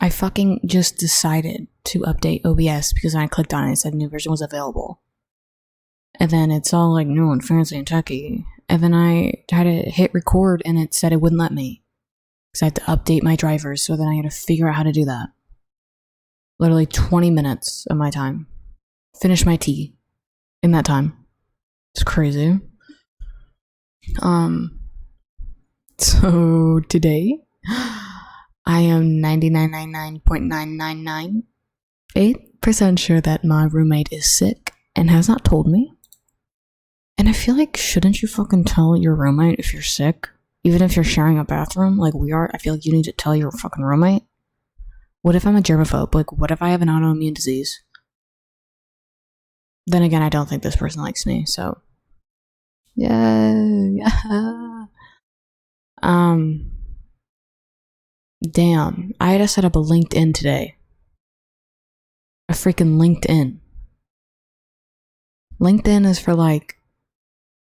I fucking just decided to update OBS because when I clicked on it, it said new version was available. And then it's all like new and fancy and techy. And then I tried to hit record and it said it wouldn't let me. Because I had to update my drivers, so then I had to figure out how to do that. Literally 20 minutes of my time. Finish my tea in that time. It's crazy. So today, I am 99.999.998% sure that my roommate is sick and has not told me. And I feel like, shouldn't you fucking tell your roommate if you're sick? Even if you're sharing a bathroom like we are, I feel like you need to tell your fucking roommate. What if I'm a germaphobe? Like, what if I have an autoimmune disease? Then again, I don't think this person likes me, so. Yeah. Damn. I had to set up a LinkedIn today. A freaking LinkedIn. LinkedIn is for, like,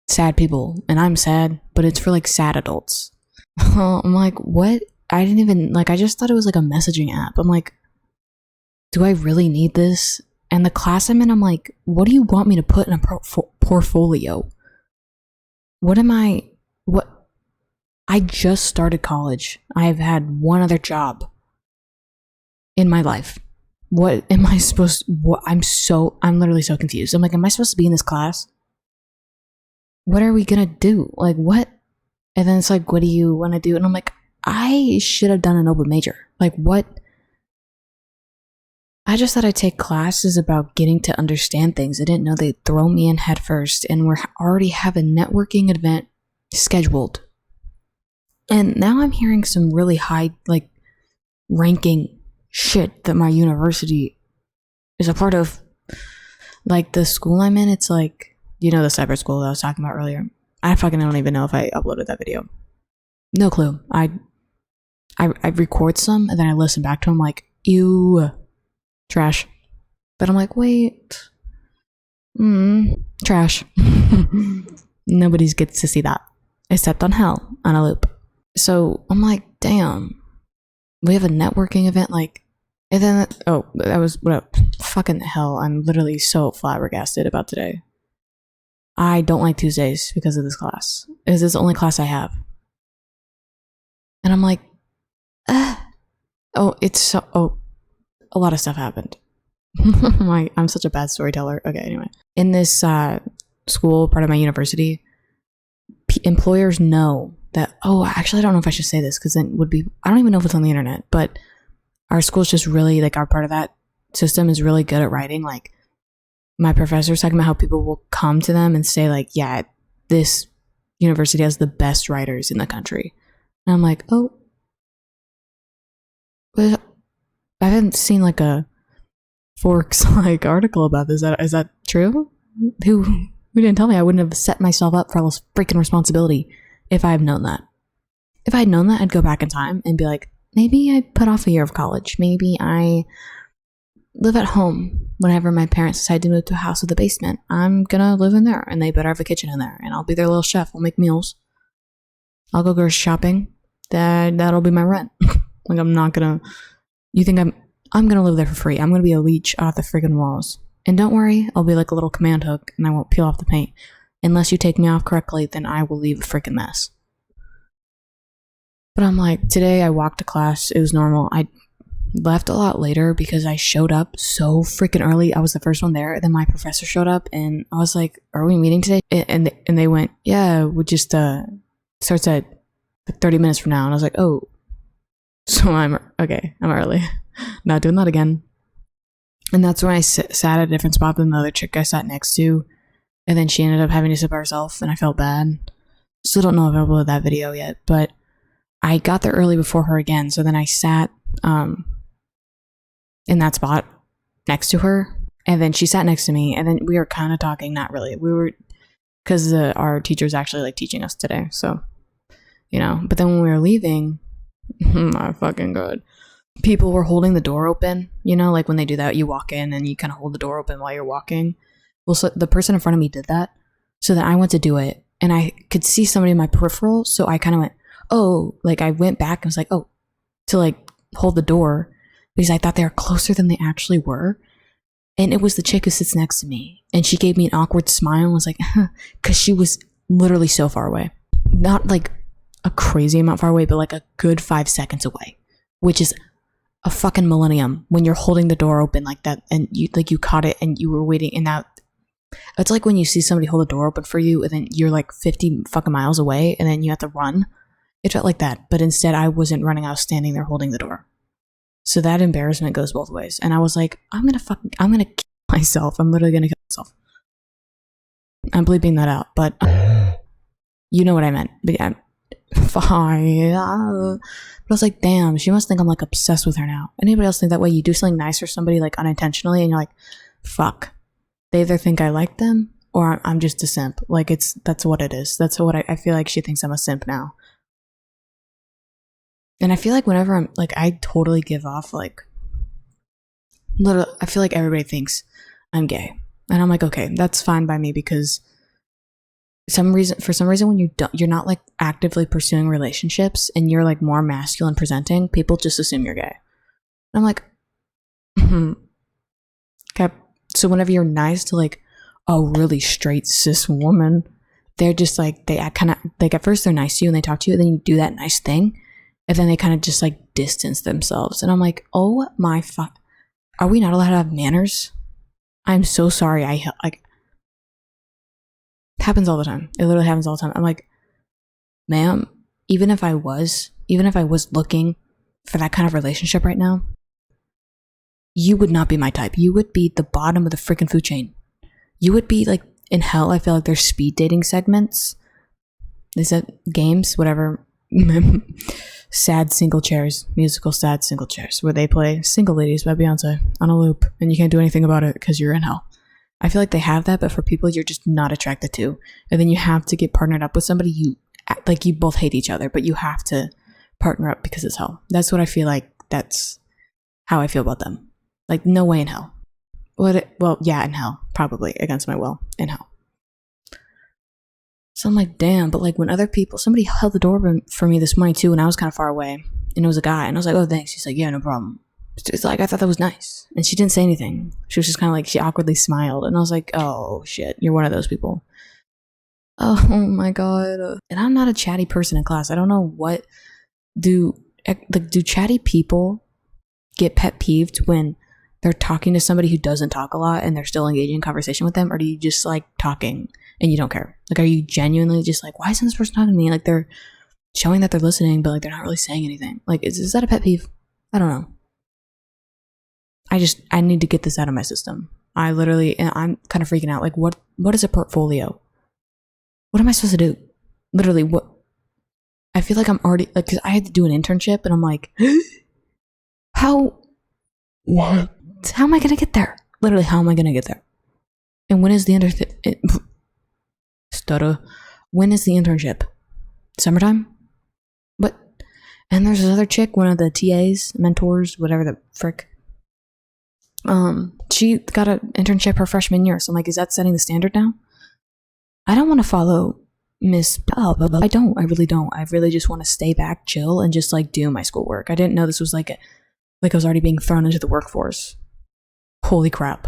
sad people, and I'm sad, but it's for, like, sad adults. I'm like, what? I didn't even, like, I just thought it was, like, a messaging app. I'm like, do I really need this? And the class I'm in, I'm like, what do you want me to put in a portfolio? What? I just started college. I've had one other job in my life. What am I supposed to, I'm literally so confused. I'm like, am I supposed to be in this class? What are we gonna do? Like, what? And then it's like, what do you want to do? And I'm like, I should have done an open major. Like, what? I just thought I'd take classes about getting to understand things. I didn't know they'd throw me in head first, and we already have a networking event scheduled. And now I'm hearing some really high, like, ranking shit that my university is a part of. Like, the school I'm in, it's like, you know, the cyber school that I was talking about earlier. I fucking don't even know if I uploaded that video. No clue. I record some and then I listen back to them like, ew, trash. But I'm like, wait, trash. Nobody gets to see that except on Hell on a loop. So I'm like, damn, we have a networking event, like, and then that was what fucking hell. I'm literally so flabbergasted about today. I don't like Tuesdays because of this class. This is the only class I have. And I'm like, a lot of stuff happened. I'm such a bad storyteller. Okay, anyway. In this school, part of my university, employers know that, actually, I don't know if I should say this because then it would be, I don't even know if it's on the internet, but our school's just really, like, our part of that system is really good at writing. Like, my professor's talking about how people will come to them and say, like, yeah, this university has the best writers in the country. And I'm like, but I haven't seen, like, a Forks, like, article about this. Is that true? Who didn't tell me? I wouldn't have set myself up for all this freaking responsibility if I had known that. If I had known that, I'd go back in time and be like, maybe I put off a year of college. Maybe I live at home whenever my parents decide to move to a house with a basement. I'm gonna live in there, and they better have a kitchen in there, and I'll be their little chef. I'll make meals. I'll go grocery shopping. That'll be my rent. Like, I'm not gonna, you think I'm gonna live there for free. I'm gonna be a leech off the friggin' walls. And don't worry, I'll be like a little command hook, and I won't peel off the paint. Unless you take me off correctly, then I will leave a freaking mess. But I'm like, today I walked to class. It was normal. I left a lot later because I showed up so freaking early. I was the first one there. And then my professor showed up and I was like, are we meeting today? And they went, yeah, we just starts at 30 minutes from now. And I was like, oh, so I'm early. Not doing that again. And that's when I sat at a different spot than the other chick I sat next to. And then she ended up having to sit by herself and I felt bad. Still don't know if I uploaded that video yet, but I got there early before her again. So then I sat in that spot next to her, and then she sat next to me, and then we were kind of talking. Not really. We were, because our teacher's actually, like, teaching us today, so, you know. But then when we were leaving, my fucking god, people were holding the door open, you know, like when they do that, you walk in and you kind of hold the door open while you're walking. Well, so the person in front of me did that, so then I went to do it, and I could see somebody in my peripheral, so I kind of went, oh, like, I went back and was like, oh, to, like, hold the door, because I thought they were closer than they actually were. And it was the chick who sits next to me. And she gave me an awkward smile and was like, because she was literally so far away. Not like a crazy amount far away, but like a good 5 seconds away, which is a fucking millennium when you're holding the door open like that and you caught it and you were waiting. And that it's like when you see somebody hold the door open for you and then you're like 50 fucking miles away and then you have to run. It felt like that. But instead I wasn't running. I was standing there holding the door. So that embarrassment goes both ways. And I was like, I'm gonna kill myself. I'm literally gonna kill myself. I'm bleeping that out, but you know what I meant. But yeah, fine. But I was like, damn, she must think I'm like obsessed with her now. Anybody else think that way? You do something nice for somebody like unintentionally and you're like, fuck. They either think I like them or I'm just a simp. Like that's what it is. That's what I feel like she thinks I'm a simp now. And I feel like whenever I'm like, I totally give off like, literally, I feel like everybody thinks I'm gay. And I'm like, okay, that's fine by me because for some reason when you're not like actively pursuing relationships and you're like more masculine presenting, people just assume you're gay. And I'm like, okay. So whenever you're nice to like a really straight cis woman, they're just like, they act kind of like at first they're nice to you and they talk to you and then you do that nice thing. And then they kind of just like distance themselves. And I'm like, oh my fuck. Are we not allowed to have manners? I'm so sorry. It happens all the time. It literally happens all the time. I'm like, ma'am, even if I was looking for that kind of relationship right now, you would not be my type. You would be the bottom of the freaking food chain. You would be like in hell. I feel like there's speed dating segments. Is that games? Whatever. Sad Single Chairs, musical Sad Single Chairs, where they play Single Ladies by Beyonce on a loop and you can't do anything about it because you're in hell. I feel like they have that, but for people you're just not attracted to. And then you have to get partnered up with somebody you both hate each other, but you have to partner up because it's hell. That's what I feel like. That's how I feel about them. Like, no way in hell. Well, yeah, in hell. Probably against my will. In hell. So I'm like, damn, but like when somebody held the door for me this morning too, and I was kind of far away, and it was a guy, and I was like, oh, thanks. She's like, yeah, no problem. It's like, I thought that was nice. And she didn't say anything. She was just kind of like, she awkwardly smiled, and I was like, oh shit, you're one of those people. Oh my God. And I'm not a chatty person in class. I don't know what do chatty people get pet peeved when they're talking to somebody who doesn't talk a lot and they're still engaging in conversation with them, or do you just like talking and you don't care? Like, are you genuinely just like, why isn't this person talking to me? Like, they're showing that they're listening, but like they're not really saying anything. Like, is that a pet peeve? I don't know. I need to get this out of my system. I'm kind of freaking out. Like, what is a portfolio? What am I supposed to do? Literally, what? I feel like I'm already, like, because I had to do an internship and I'm like, what? How am I going to get there? Literally, how am I going to get there? And when is the internship? When is the internship? Summertime? What? And there's this other chick, one of the TAs, mentors, whatever the frick. She got an internship her freshman year. So I'm like, is that setting the standard now? I don't want to follow Miss blah, blah, blah. I don't. I really don't. I really just want to stay back, chill, and just like do my schoolwork. I didn't know this was like I was already being thrown into the workforce. Holy crap.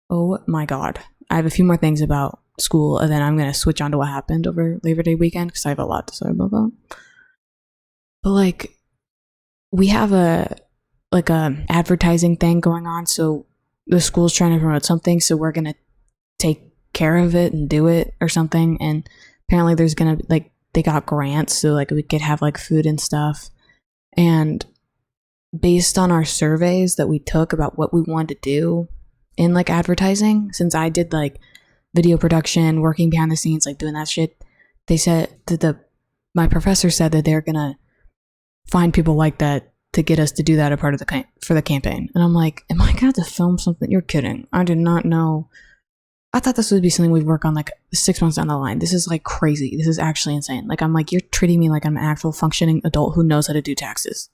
Oh my God. I have a few more things about school, and then I'm going to switch on to what happened over Labor Day weekend because I have a lot to say about that. But like, we have a advertising thing going on, so the school's trying to promote something, so we're going to take care of it and do it or something. And apparently there's going to like, they got grants, so like we could have like food and stuff. And based on our surveys that we took about what we wanted to do in like advertising, since I did like video production, working behind the scenes, like doing that shit, they said that my professor said that they're gonna find people like that to get us to do that a part of for the campaign. And I'm like, am I gonna have to film something? You're kidding. I did not know. I thought this would be something we'd work on like 6 months down the line. This is like crazy. This is actually insane. Like, I'm like, you're treating me like I'm an actual functioning adult who knows how to do taxes.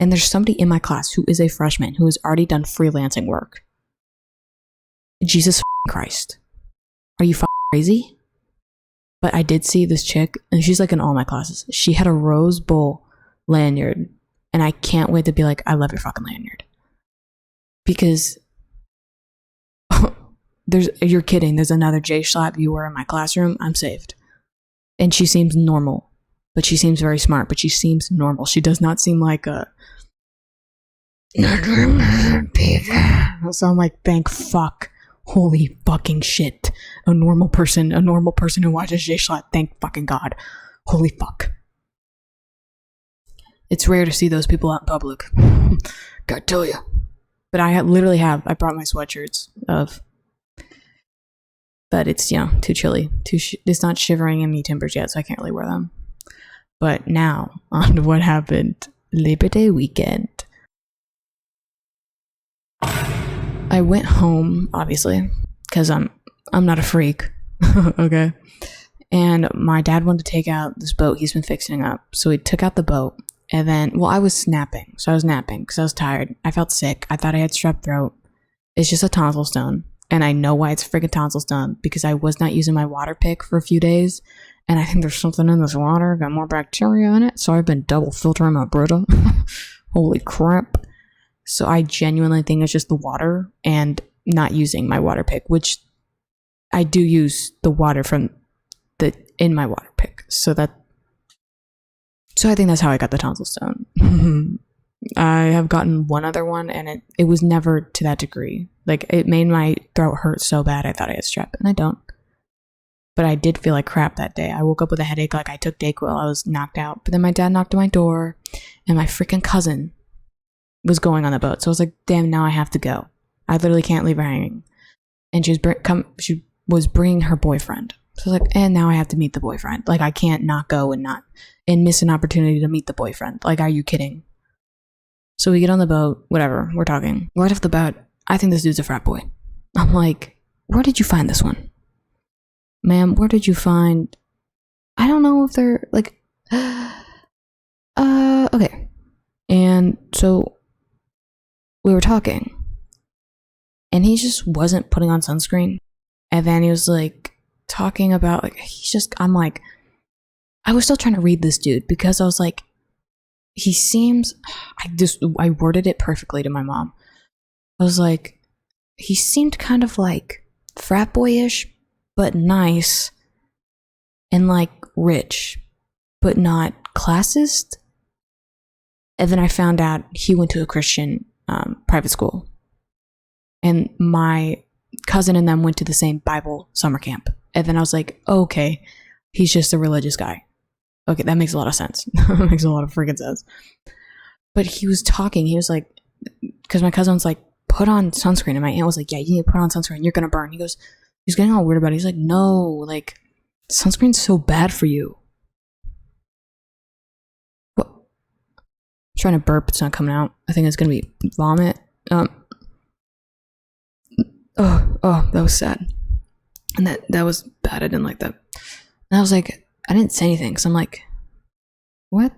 And there's somebody in my class who is a freshman who has already done freelancing work. Jesus Christ. Are you crazy? But I did see this chick, and she's like in all my classes. She had a Rose Bowl lanyard And I can't wait to be like, I love your fucking lanyard. Because you're kidding. There's another J-Schlatt viewer in my classroom. I'm saved. And she seems normal. But she seems very smart. But she seems normal. She does not seem like a... So I'm like, thank fuck. Holy fucking shit. A normal person who watches J-Schlatt. Thank fucking God. Holy fuck. It's rare to see those people out in public. Gotta tell you. But I I brought my sweatshirts but it's, too chilly. It's not shivering in me timbers yet, so I can't really wear them. But now, on to what happened Labor Day weekend. I went home, obviously, because I'm not a freak, okay? And my dad wanted to take out this boat he's been fixing up. So he took out the boat, and then, I was snapping. So I was napping because I was tired. I felt sick. I thought I had strep throat. It's just a tonsil stone. And I know why it's a freaking tonsil stone, because I was not using my water pick for a few days. And I think there's something in this water, got more bacteria in it. So I've been double filtering my Brita. Holy crap. So I genuinely think it's just the water and not using my water pick, which I do use the water in my water pick. So I think that's how I got the tonsil stone. I have gotten one other one, and it was never to that degree. Like, it made my throat hurt so bad I thought I had strep, and I don't. But I did feel like crap that day. I woke up with a headache, like I took Dayquil. I was knocked out. But then my dad knocked on my door, and my freaking cousin was going on the boat. So I was like, damn, now I have to go. I literally can't leave her hanging. And she was bringing her boyfriend. So I was like, and now I have to meet the boyfriend. Like, I can't not go and miss an opportunity to meet the boyfriend. Like, are you kidding? So we get on the boat, whatever, we're talking. Right off the bat, I think this dude's a frat boy. I'm like, where did you find this one? Ma'am, where did you find... I don't know if they're, like... okay. And so we were talking, and he just wasn't putting on sunscreen. And then he was, like, talking about, like, I'm like... I was still trying to read this dude, because I was like, he seems... I worded it perfectly to my mom. I was like, he seemed kind of like frat boyish, but nice, and like rich, but not classist. And then I found out he went to a Christian private school, and my cousin and them went to the same Bible summer camp. And then I was like, oh, okay, he's just a religious guy. Okay, that makes a lot of sense. That makes a lot of freaking sense. But he was talking, he was like, because my cousin was like, put on sunscreen, and my aunt was like, yeah, you need to put on sunscreen, you're gonna burn. He's getting all weird about it. He's like, no, like, sunscreen's so bad for you. What? I'm trying to burp, it's not coming out. I think it's gonna be vomit. That was sad. And that was bad. I didn't like that. And I was like, I didn't say anything, because I'm like, what?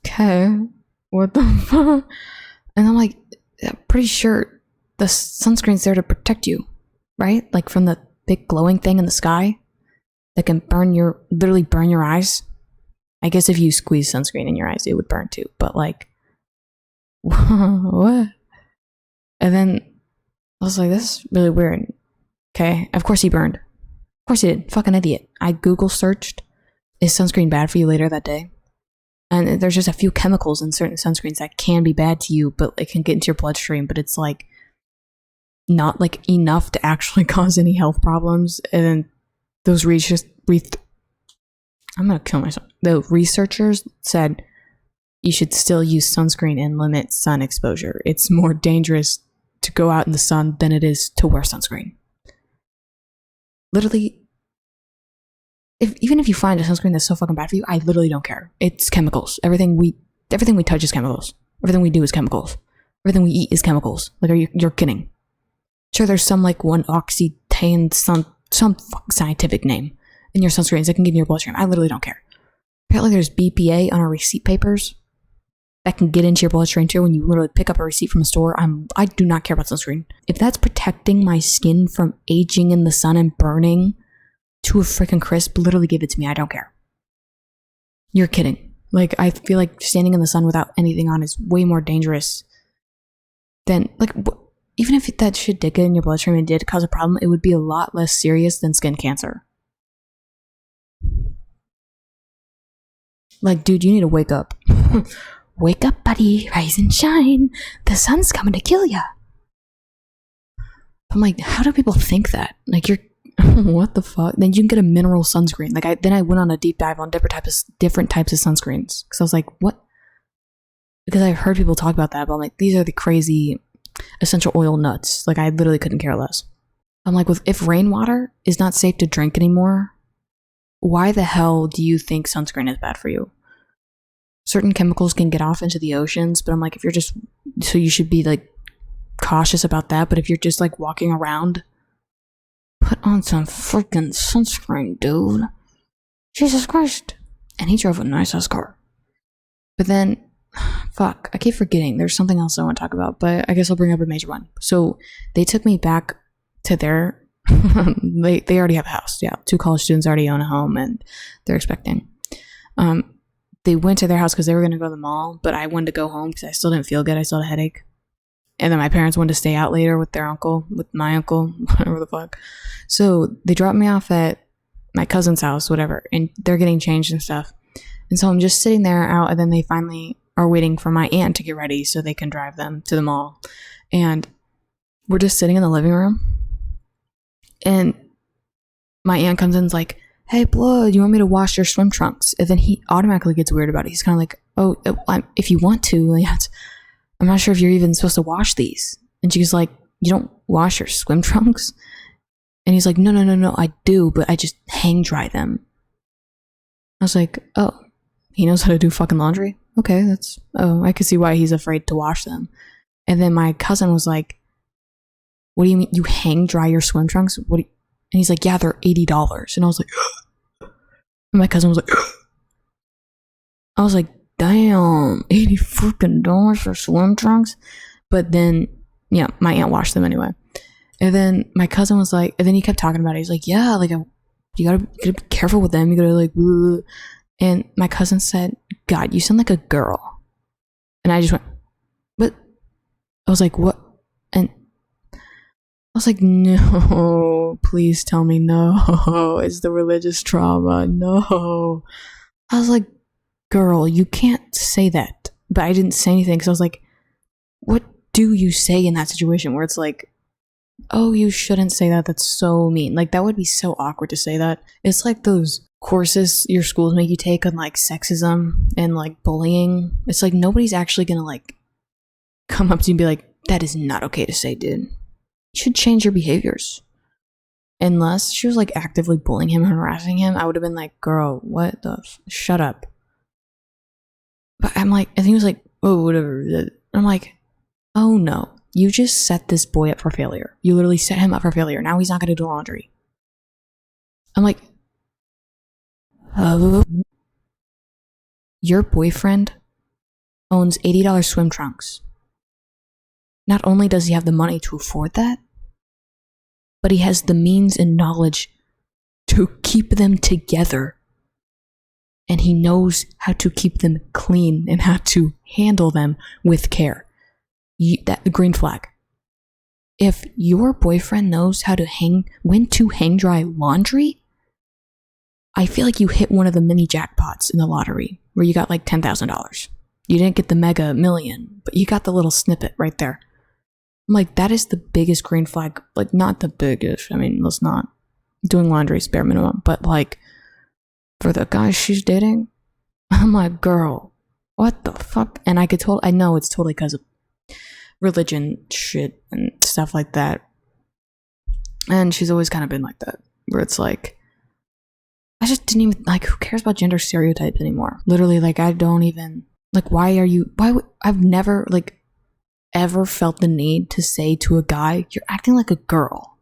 Okay, what the fuck? And I'm like, I'm pretty sure the sunscreen's there to protect you, right? Like, from the big glowing thing in the sky that can literally burn your eyes. I guess if you squeeze sunscreen in your eyes, it would burn too. But like, what? And then I was like, this is really weird. Okay, of course he burned. Of course he did. Fucking idiot. I Google searched, is sunscreen bad for you later that day? And there's just a few chemicals in certain sunscreens that can be bad to you, but it can get into your bloodstream, but it's like not like enough to actually cause any health problems. And then those I'm gonna kill myself. The researchers said you should still use sunscreen and limit sun exposure. It's more dangerous to go out in the sun than it is to wear sunscreen. Literally, even if you find a sunscreen that's so fucking bad for you, I literally don't care. It's chemicals. Everything we touch is chemicals. Everything we do is chemicals. Everything we eat is chemicals. Like, you're kidding? Sure, there's some like 1-oxytane, some scientific name in your sunscreens that can get in your bloodstream. I literally don't care. Apparently, there's BPA on our receipt papers that can get into your bloodstream too. When you literally pick up a receipt from a store, I do not care about sunscreen. If that's protecting my skin from aging in the sun and burning to a freaking crisp, literally give it to me. I don't care. You're kidding. Like, I feel like standing in the sun without anything on is way more dangerous than, like, even if that shit did get in your bloodstream and did cause a problem, it would be a lot less serious than skin cancer. Like, dude, you need to wake up. Wake up, buddy. Rise and shine. The sun's coming to kill ya. I'm like, how do people think that? Like, you're, what the fuck? Then you can get a mineral sunscreen. Like, I went on a deep dive on different types of sunscreens. Because I was like, what? Because I've heard people talk about that, but I'm like, these are the crazy essential oil nuts. Like, I literally couldn't care less. I'm like, if rainwater is not safe to drink anymore, why the hell do you think sunscreen is bad for you? Certain chemicals can get off into the oceans, but I'm like, if you're just, so you should be like cautious about that. But if you're just like walking around, put on some freaking sunscreen, dude. Jesus Christ. And he drove a nice ass car. But then, fuck, I keep forgetting. There's something else I want to talk about, but I guess I'll bring up a major one. So they took me back to their they already have a house. Yeah, 2 college students already own a home and they're expecting. They went to their house because they were going to go to the mall, but I wanted to go home because I still didn't feel good. I still had a headache. And then my parents wanted to stay out later with my uncle, whatever the fuck. So they dropped me off at my cousin's house, whatever, and they're getting changed and stuff. And so I'm just sitting there out, and then they finally are waiting for my aunt to get ready so they can drive them to the mall. And we're just sitting in the living room. And my aunt comes in and is like, hey, Blood, you want me to wash your swim trunks? And then he automatically gets weird about it. He's kind of like, oh, if you want to. Like, I'm not sure if you're even supposed to wash these. And she's like, you don't wash your swim trunks? And he's like, no, I do, but I just hang dry them. I was like, oh, he knows how to do fucking laundry? Okay, I could see why he's afraid to wash them. And then my cousin was like, what do you mean you hang dry your swim trunks? And he's like, yeah, they're $80. And I was like, and my cousin was like, I was like, damn, $80 freaking for swim trunks. But then, yeah, my aunt washed them anyway. And then my cousin was like, and then he kept talking about it. He's like, yeah, like, you gotta be careful with them. You gotta like, bleh. And my cousin said, God, you sound like a girl. And I just went, but I was like, what? And I was like, no, please tell me no. It's the religious trauma. No. I was like, girl, you can't say that. But I didn't say anything because I was like, what do you say in that situation where it's like, oh, you shouldn't say that. That's so mean. Like, that would be so awkward to say that. It's like those courses your schools make you take on like sexism and like bullying. It's like nobody's actually gonna like come up to you and be like, that is not okay to say, dude. You should change your behaviors. Unless she was like actively bullying him and harassing him, I would have been like, girl, what the shut up. But I'm like, and he was like, oh, whatever. I'm like, oh no, you just set this boy up for failure. You literally set him up for failure. Now he's not gonna do laundry. I'm like, your boyfriend owns $80 swim trunks. Not only does he have the money to afford that, but he has the means and knowledge to keep them together. And he knows how to keep them clean and how to handle them with care. That green flag. If your boyfriend knows when to hang dry laundry, I feel like you hit one of the mini jackpots in the lottery where you got like $10,000. You didn't get the mega million, but you got the little snippet right there. I'm like, that is the biggest green flag. Like, not the biggest. I mean, let's not. Doing laundry is bare minimum. But like, for the guy she's dating, I'm like, girl, what the fuck? And I know it's totally because of religion shit and stuff like that. And she's always kind of been like that, where it's like, I just didn't even, like, who cares about gender stereotypes anymore? Literally, like, I don't even, like, I've never, like, ever felt the need to say to a guy, you're acting like a girl.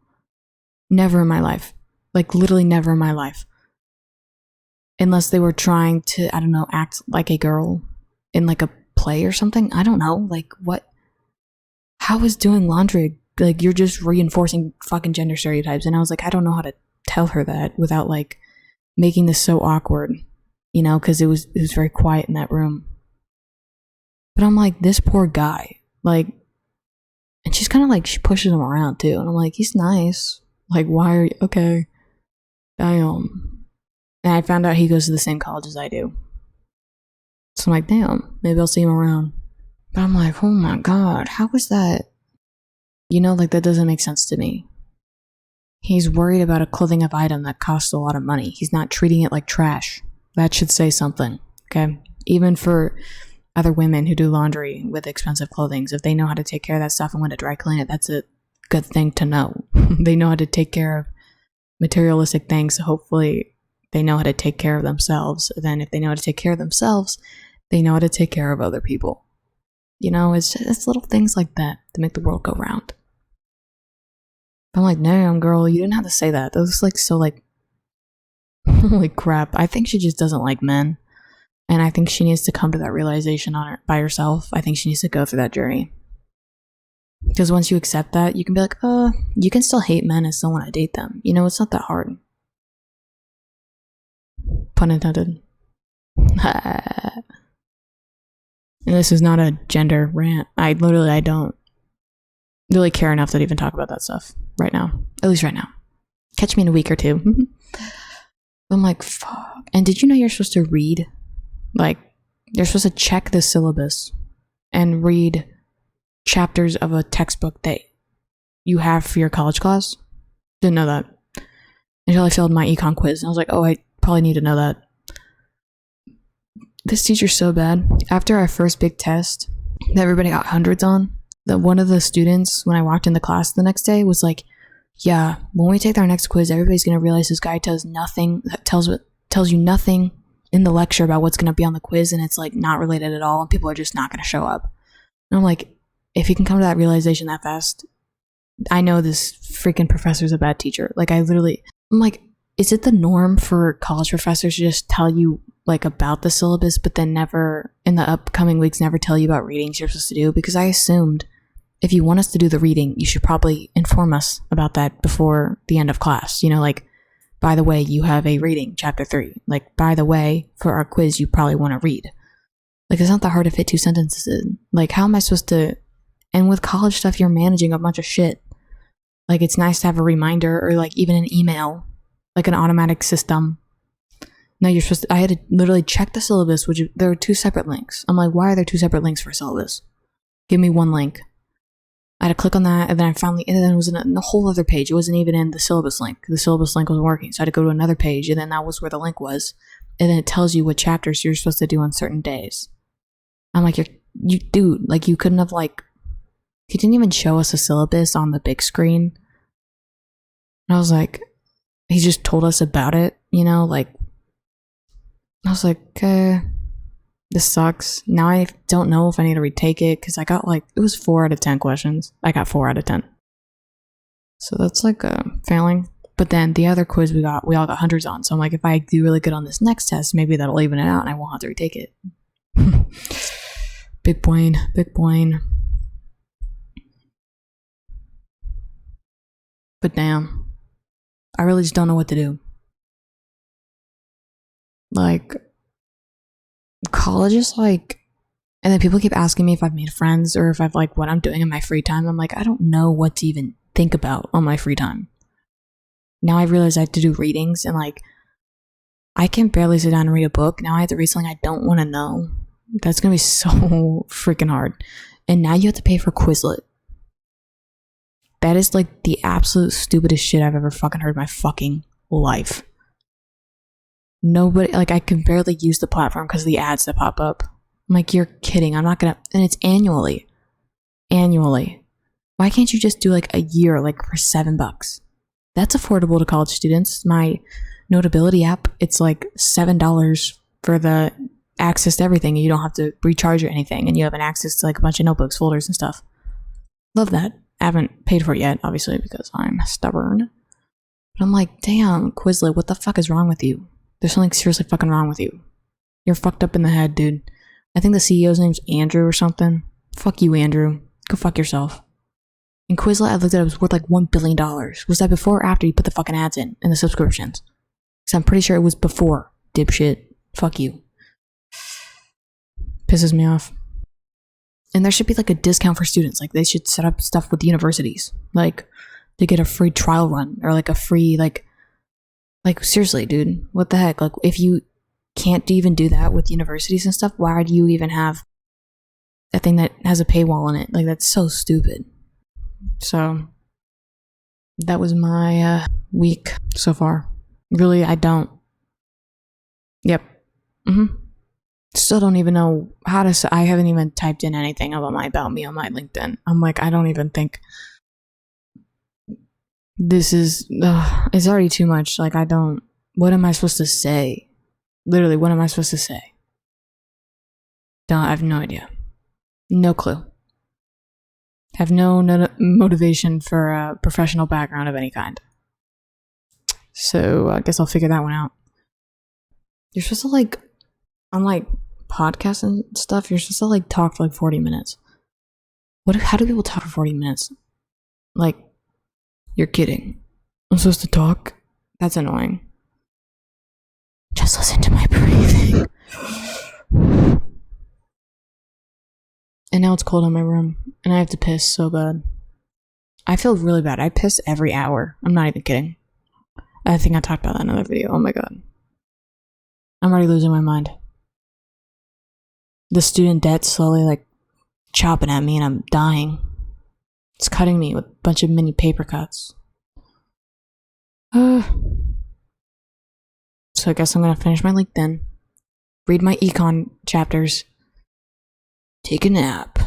Never in my life. Like, literally never in my life. Unless they were trying to, I don't know, act like a girl in, like, a play or something. I don't know. Like, what? How is doing laundry, like, you're just reinforcing fucking gender stereotypes? And I was like, I don't know how to tell her that without, like, making this so awkward. you know, because it was very quiet in that room. But I'm like, this poor guy, like, and she's kind of like, she pushes him around too, and I'm like, he's nice. Like, why are you okay? Damn. And I found out he goes to the same college as I do. So I'm like, damn, maybe I'll see him around. But I'm like, oh my god, how is that? You know, like, that doesn't make sense to me. He's worried about a clothing of item that costs a lot of money. He's not treating it like trash. That should say something, okay? Even for other women who do laundry with expensive clothing, if they know how to take care of that stuff and when to dry clean it, that's a good thing to know. They know how to take care of materialistic things, so hopefully they know how to take care of themselves. Then if they know how to take care of themselves, they know how to take care of other people. You know, it's little things like that to make the world go round. I'm like, damn, girl, you didn't have to say that. That was like so like, holy crap. I think she just doesn't like men. And I think she needs to come to that realization on her by herself. I think she needs to go through that journey. Because once you accept that, you can be like, you can still hate men and still want to date them. You know, it's not that hard. Pun intended. And this is not a gender rant. I don't really care enough to even talk about that stuff right now. At least right now. Catch me in a week or two. I'm like, fuck. And did you know you're supposed to read? Like, you're supposed to check the syllabus and read chapters of a textbook that you have for your college class? Didn't know that. Until I failed my econ quiz. And I was like, oh, I probably need to know that. This teacher's so bad. After our first big test that everybody got hundreds on, one of the students, when I walked in the class the next day, was like, yeah, when we take our next quiz, everybody's going to realize this guy tells you nothing in the lecture about what's going to be on the quiz, and it's like not related at all, and people are just not going to show up. And I'm like, if you can come to that realization that fast, I know this freaking professor's a bad teacher. Like, I'm like, is it the norm for college professors to just tell you like about the syllabus, but then never in the upcoming weeks never tell you about readings you're supposed to do? Because I assumed if you want us to do the reading, you should probably inform us about that before the end of class. You know, like, by the way, you have a reading, chapter 3. Like, by the way, for our quiz, you probably want to read. Like, it's not that hard to fit 2 sentences in. Like, how am I supposed to... And with college stuff, you're managing a bunch of shit. Like, it's nice to have a reminder or, like, even an email. Like, an automatic system. No, you're supposed to... I had to literally check the syllabus, which there were 2 separate links. I'm like, why are there 2 separate links for a syllabus? Give me one link. I had to click on that, and then and then it was in a whole other page. It wasn't even in the syllabus link. The syllabus link wasn't working, so I had to go to another page, and then that was where the link was. And then it tells you what chapters you're supposed to do on certain days. I'm like, dude, like, you couldn't have, like, he didn't even show us a syllabus on the big screen. And I was like, he just told us about it, you know, like, I was like, this sucks. Now I don't know if I need to retake it, because I got like, it was 4 out of 10 questions. I got 4 out of 10. So that's like failing. But then the other quiz we all got hundreds on. So I'm like, if I do really good on this next test, maybe that'll even it out and I won't have to retake it. Big brain, big brain. But damn, I really just don't know what to do. Like, college is like, and then people keep asking me if I've made friends or if I've like what I'm doing in my free time. I'm like, I don't know what to even think about on my free time. Now I realize I have to do readings, and like, I can barely sit down and read a book. Now I have to read something I don't want to know. That's gonna be so freaking hard. And now you have to pay for Quizlet. That is like the absolute stupidest shit I've ever fucking heard in my fucking life. Nobody, like, I can barely use the platform because of the ads that pop up. I'm like, you're kidding. I'm not gonna, and it's annually. Why can't you just do like a year, like for $7? That's affordable to college students. My Notability app, it's like $7 for the access to everything. And you don't have to recharge or anything. And you have an access to like a bunch of notebooks, folders, and stuff. Love that. I haven't paid for it yet, obviously, because I'm stubborn. But I'm like, damn, Quizlet, what the fuck is wrong with you? There's something seriously fucking wrong with you. You're fucked up in the head, dude. I think the CEO's name's Andrew or something. Fuck you, Andrew. Go fuck yourself. And Quizlet, I looked at it, was worth like $1 billion. Was that before or after you put the fucking ads in the subscriptions? Because I'm pretty sure it was before, dipshit. Fuck you. Pisses me off. And there should be like a discount for students. Like they should set up stuff with universities, like to get a free trial run or like a free like seriously, dude, what the heck? Like if you can't even do that with universities and stuff, why do you even have a thing that has a paywall in it? Like that's so stupid. So that was my week so far. Really, I don't. Yep. Still don't even know how to say. I haven't even typed in anything about me on my LinkedIn. I'm like, I don't even think this is. It's already too much. Like I don't. What am I supposed to say? Literally, what am I supposed to say? I have no idea. No clue. Have no motivation for a professional background of any kind. So I guess I'll figure that one out. You're supposed to like, on like podcasts and stuff, you're supposed to like talk for like 40 minutes. How do people talk for 40 minutes? Like, you're kidding. I'm supposed to talk? That's annoying. Just listen to my breathing. And now it's cold in my room, and I have to piss so bad. I feel really bad. I piss every hour. I'm not even kidding. I think I talked about that in another video. Oh my god. I'm already losing my mind. The student debt's slowly like chopping at me and I'm dying. It's cutting me with a bunch of mini paper cuts. So I guess I'm gonna finish my LinkedIn, read my econ chapters, take a nap,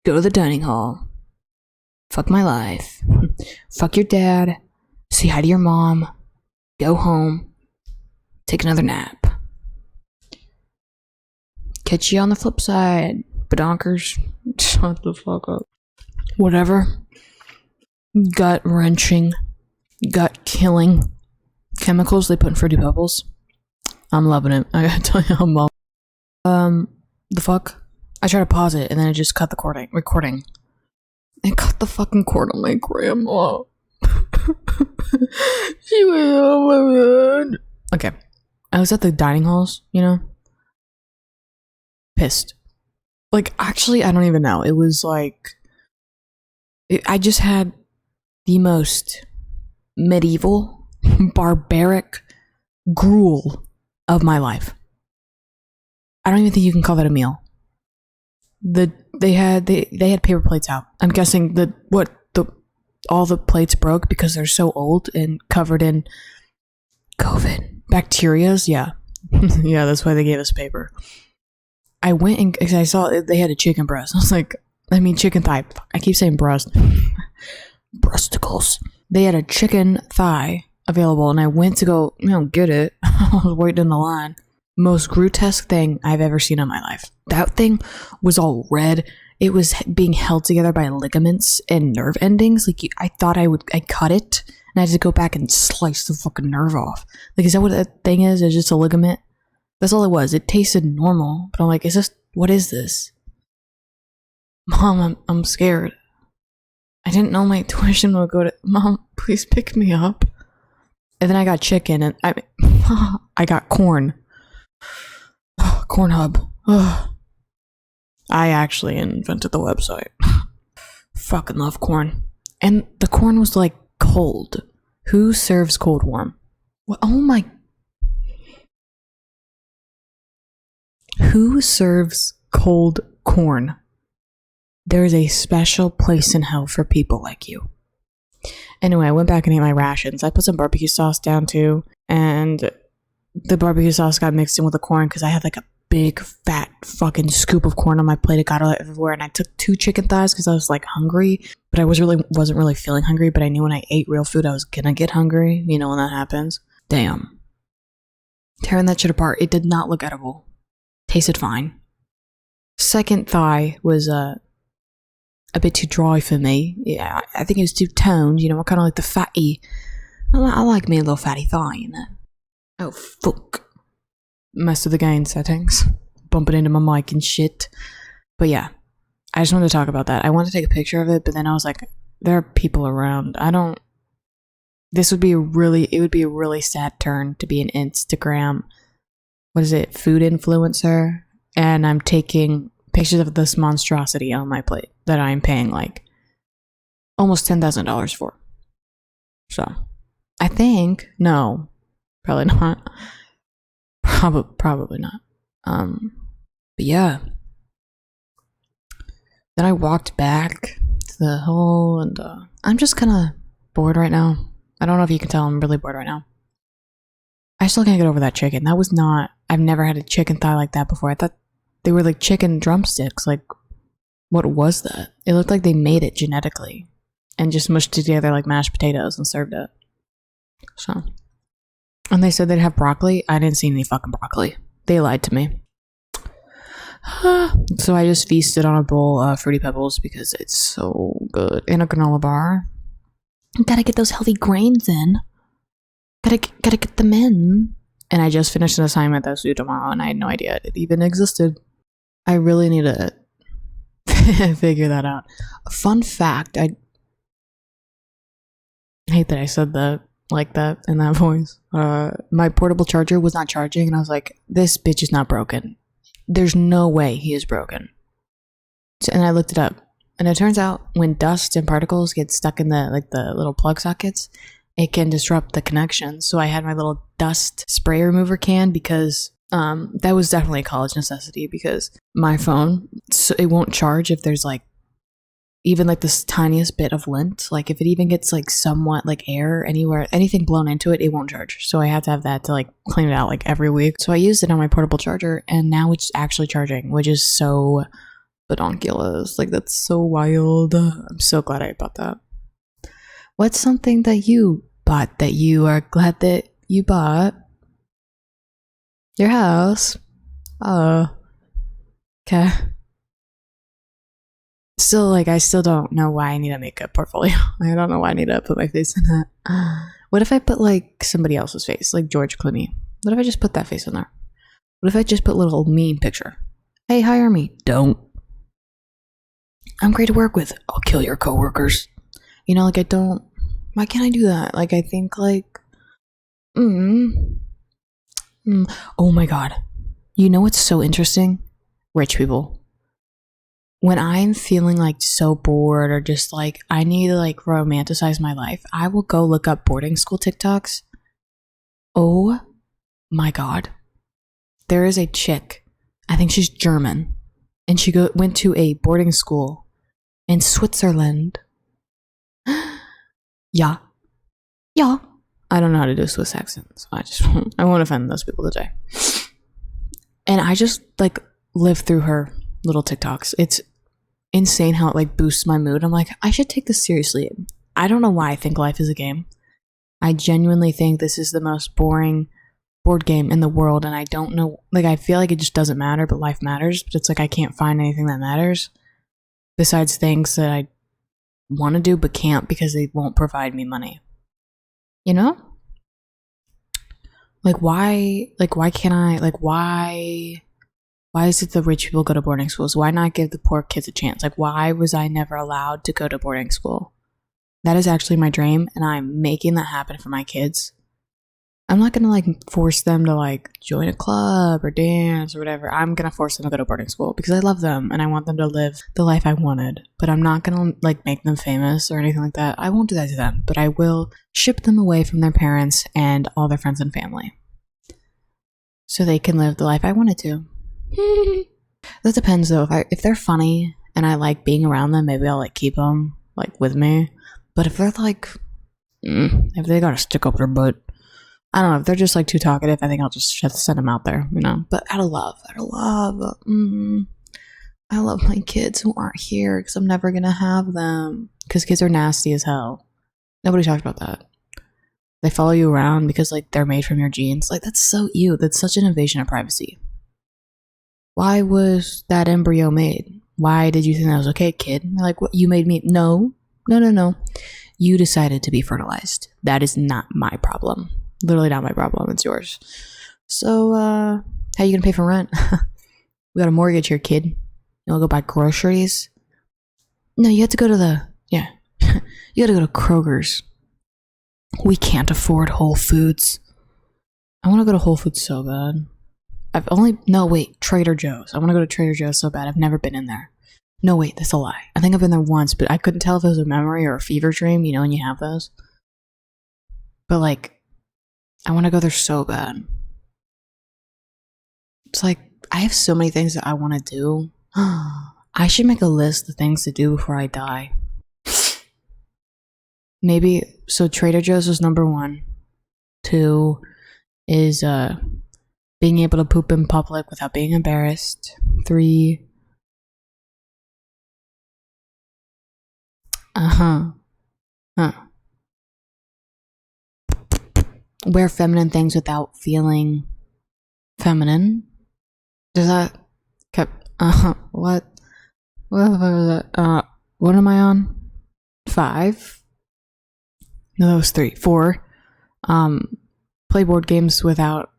go to the dining hall, fuck my life, fuck your dad, say hi to your mom, go home, take another nap. Catch you on the flip side, badonkers. Shut the fuck up. Whatever. Gut wrenching, gut killing chemicals they put in Fruity Pebbles. I'm loving it. I gotta tell you, I'm loving it. The fuck? I tried to pause it and then it just cut the recording. It cut the fucking cord on my grandma. She was, oh my god. Okay. I was at the dining halls, you know? Pissed. Like, actually, I don't even know. It was like... I just had the most medieval, barbaric gruel of my life. I don't even think you can call that a meal. They had paper plates out. I'm guessing all the plates broke because they're so old and covered in COVID bacterias. Yeah. Yeah, that's why they gave us paper. I went and cause I saw they had a chicken breast. I was like, chicken thigh. I keep saying breast. Breasticles. They had a chicken thigh available and I went to go, get it. I was waiting in the line. Most grotesque thing I've ever seen in my life. That thing was all red. It was being held together by ligaments and nerve endings. Like, I thought I cut it and I had to go back and slice the fucking nerve off. Like, is that what that thing is? It's just a ligament? That's all it was. It tasted normal, but I'm like, what is this? Mom, I'm scared. I didn't know my tuition would go to... Mom, please pick me up. And then I got chicken and I got corn. Corn Hub. I actually invented the website. Fucking love corn. And the corn was like cold. Who serves cold warm? What? Oh my... Who serves cold corn? There is a special place in hell for people like you. Anyway, I went back and ate my rations. I put some barbecue sauce down too, and the barbecue sauce got mixed in with the corn because I had like a big fat fucking scoop of corn on my plate. It got all everywhere, and I took 2 chicken thighs because I was like hungry, but I wasn't really feeling hungry. But I knew when I ate real food, I was gonna get hungry. You know when that happens. Damn. Tearing that shit apart, it did not look edible. Tasted fine. Second thigh was a bit too dry for me. Yeah, I think it was too toned. I kind of like the fatty. I like me a little fatty thigh, Oh, fuck. Messed with the gain settings. Bumping into my mic and shit. But yeah, I just wanted to talk about that. I wanted to take a picture of it, but then I was like, there are people around. It would be a really sad turn to be an Instagram what is it, food influencer, and I'm taking pictures of this monstrosity on my plate that I'm paying like almost $10,000 for. So I think, no, probably not. Probably not. But yeah. Then I walked back to the hole, and I'm just kind of bored right now. I don't know if you can tell, I'm really bored right now. I still can't get over that chicken. That was not, I've never had a chicken thigh like that before. I thought they were like chicken drumsticks. Like, what was that? It looked like they made it genetically and just mushed it together like mashed potatoes and served it. So, and they said they'd have broccoli. I didn't see any fucking broccoli. They lied to me. So I just feasted on a bowl of Fruity Pebbles because it's so good. And a granola bar. Gotta get those healthy grains in. Gotta get them in. And I just finished an assignment that's due tomorrow, and I had no idea it even existed. I really need to figure that out. A fun fact, I hate that I said that like that in that voice. My portable charger was not charging, and I was like, this bitch is not broken. There's no way he is broken. And I looked it up, and it turns out when dust and particles get stuck in the little plug sockets, it can disrupt the connection. So I had my little dust spray remover can because that was definitely a college necessity, because my phone, so it won't charge if there's like even like this tiniest bit of lint. Like if it even gets like somewhat like air anywhere, anything blown into it, it won't charge. So I had to have that to like clean it out like every week. So I used it on my portable charger, and now it's actually charging, which is so pedonculous. Like that's so wild. I'm so glad I bought that. What's something that you bought that you are glad that you bought? Your house. Oh. Okay. Still, like, I still don't know why I need a makeup portfolio. I don't know why I need to put my face in that. What if I put, like, somebody else's face? Like George Clooney. What if I just put that face in there? What if I just put a little meme picture? Hey, hire me. Don't. I'm great to work with. I'll kill your coworkers. You know, like, I don't... Why can't I do that? Like, I think, like... Oh my god. You know what's so interesting? Rich people. When I'm feeling like so bored or just like I need to like romanticize my life, I will go look up boarding school TikToks. Oh my god. There is a chick, I think she's German, and she went to a boarding school in Switzerland. Yeah. I don't know how to do a Swiss accent, so I won't offend those people today. And I just like live through her little TikToks. It's insane how it like boosts my mood. I'm like, I should take this seriously. I don't know why I think life is a game. I genuinely think this is the most boring board game in the world, and I don't know, like I feel like it just doesn't matter, but life matters. But it's like I can't find anything that matters besides things that I want to do but can't because they won't provide me money. You know? Why can't I, why is it the rich people go to boarding schools? Why not give the poor kids a chance? Like, why was I never allowed to go to boarding school? That is actually my dream, and I'm making that happen for my kids. I'm not going to, like, force them to, like, join a club or dance or whatever. I'm going to force them to go to boarding school because I love them, and I want them to live the life I wanted. But I'm not going to, like, make them famous or anything like that. I won't do that to them, but I will ship them away from their parents and all their friends and family so they can live the life I wanted to. That depends though. If they're funny and I like being around them, maybe I'll like keep them like with me. But if they're like if they gotta stick up their butt, I don't know, if they're just like too talkative, I think I'll just send them out there, you know. But out of love, I love my kids who aren't here because I'm never gonna have them, because kids are nasty as hell. Nobody talks about that. They follow you around because like they're made from your genes. Like that's so you. That's such an invasion of privacy. Why was that embryo made? Why did you think that was okay, kid? Like, what, you made me? No. You decided to be fertilized. That is not my problem. Literally not my problem. It's yours. So, how you gonna pay for rent? We got a mortgage here, kid. You wanna go buy groceries? No, you have to go to you gotta go to Kroger's. We can't afford Whole Foods. I wanna go to Whole Foods so bad. No, wait, Trader Joe's. I want to go to Trader Joe's so bad. I've never been in there. No, wait, that's a lie. I think I've been there once, but I couldn't tell if it was a memory or a fever dream, you know, when you have those. But like, I want to go there so bad. It's like, I have so many things that I want to do. I should make a list of things to do before I die. Maybe, so Trader Joe's is number 1. 2 is being able to poop in public without being embarrassed. 3, wear feminine things without feeling feminine. Does that what was that? What am I on? 5? No, that was 3. 4. Play board games without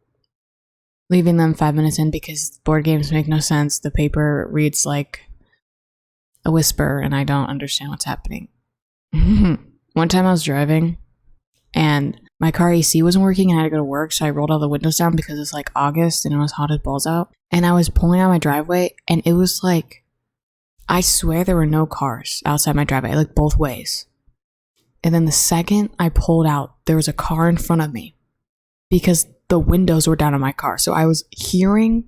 leaving them 5 minutes in because board games make no sense. The paper reads like a whisper and I don't understand what's happening. One time I was driving and my car AC wasn't working and I had to go to work, so I rolled all the windows down because it's like August and it was hot as balls out. And I was pulling out my driveway and it was like, I swear there were no cars outside my driveway, like both ways. And then the second I pulled out, there was a car in front of me because the windows were down on my car. So I was seeing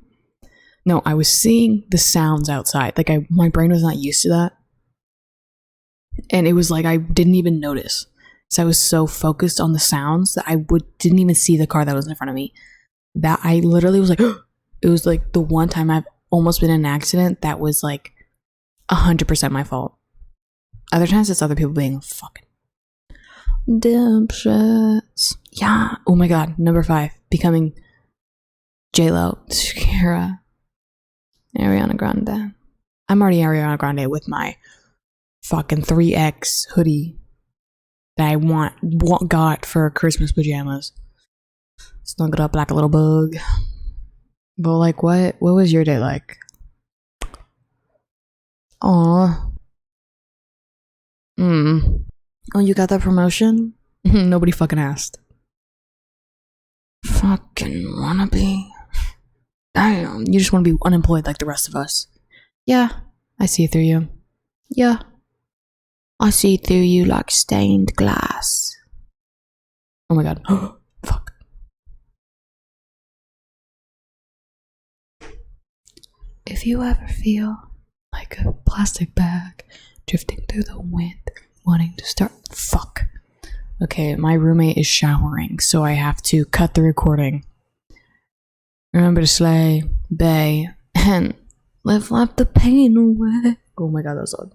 the sounds outside. Like my brain was not used to that. And it was like I didn't even notice. So I was so focused on the sounds that I didn't even see the car that was in front of me. That I literally was like, it was like the one time I've almost been in an accident that was like 100% my fault. Other times it's other people being fucking dipshits. Yeah. Oh my god. Number 5, becoming J-Lo, Shakira, Ariana Grande. I'm already Ariana Grande with my fucking 3X hoodie that I got for Christmas pajamas. Snuggled up like a little bug. But like, what was your day like? Aw. Oh, you got that promotion? Nobody fucking asked. Fucking wannabe. Damn, you just want to be unemployed like the rest of us. Yeah, I see through you. Yeah. I see through you like stained glass. Oh my god. Fuck. If you ever feel like a plastic bag drifting through the wind, wanting to start... Fuck. Okay, my roommate is showering, so I have to cut the recording. Remember to slay, bay, and live the pain away. Oh my god, that was odd.